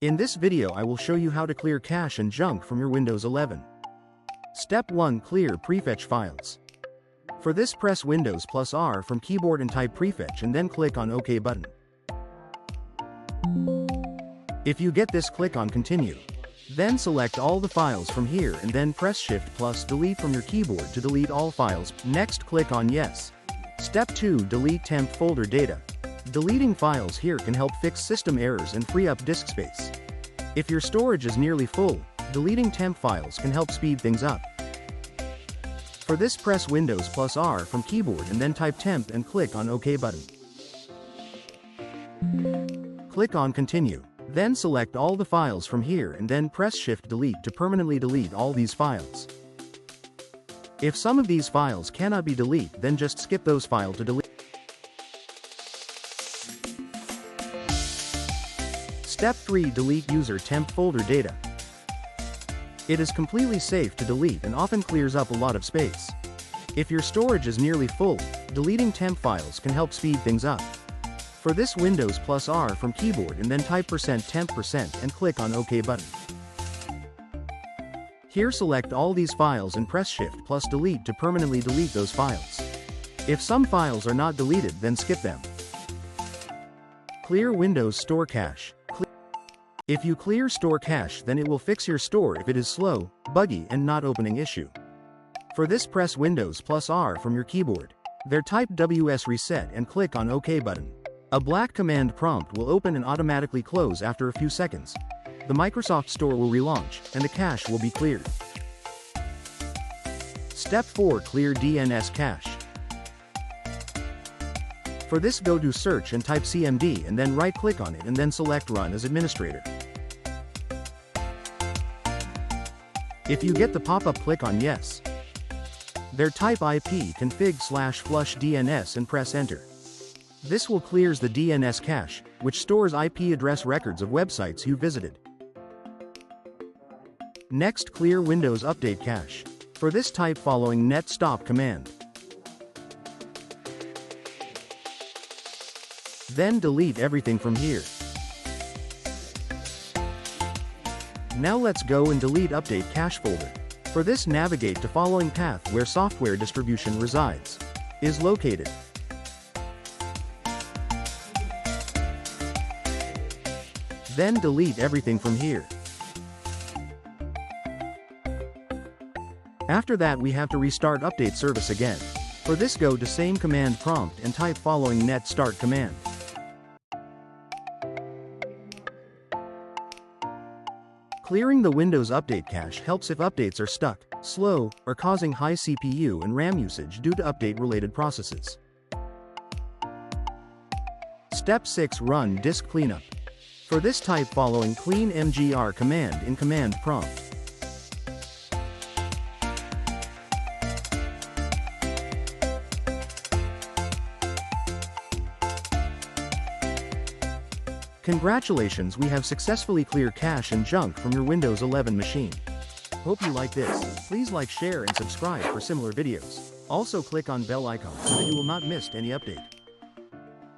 In this video I will show you how to clear cache and junk from your Windows 11. Step 1. Clear prefetch files. For this, press Windows plus R from keyboard and type prefetch and then click on OK button. If you get this, click on Continue. Then select all the files from here and then press Shift plus Delete from your keyboard to delete all files. Next, click on Yes. Step 2. Delete temp folder data. Deleting files here can help fix system errors and free up disk space. If your storage is nearly full, deleting temp files can help speed things up. For this, press Windows plus R from keyboard and then type temp and click on OK button. Click on Continue. Then select all the files from here and then press Shift Delete to permanently delete all these files. If some of these files cannot be deleted, then just skip those files to delete. Step 3. Delete user temp folder data. It is completely safe to delete and often clears up a lot of space. If your storage is nearly full, deleting temp files can help speed things up. For this, Windows plus R from keyboard and then type %temp% and click on OK button. Here select all these files and press Shift plus Delete to permanently delete those files. If some files are not deleted, then skip them. Clear Windows store cache. If you clear store cache, then it will fix your store if it is slow, buggy and not opening issue. For this, press Windows plus R from your keyboard. There type wsreset and click on OK button. A black command prompt will open and automatically close after a few seconds. The Microsoft Store will relaunch, and the cache will be cleared. Step 4. Clear DNS cache. For this, go to Search and type CMD and then right-click on it and then select Run as Administrator. If you get the pop-up, click on Yes. There type ipconfig/flushdns and press Enter. This will clears the DNS cache, which stores IP address records of websites you visited. Next, clear Windows Update cache. For this, type following net stop command. Then delete everything from here. Now let's go and delete Update cache folder. For this, navigate to following path where software distribution resides is located. Then delete everything from here. After that, we have to restart update service again. For this, go to same command prompt and type following net start command. Clearing the Windows Update cache helps if updates are stuck, slow, or causing high CPU and RAM usage due to update-related processes. Step 6. Run disk cleanup. For this, type following cleanmgr command in command prompt. Congratulations, we have successfully cleared cache and junk from your Windows 11 machine. Hope you like this. Please like, share and subscribe for similar videos. Also click on bell icon so that you will not miss any update.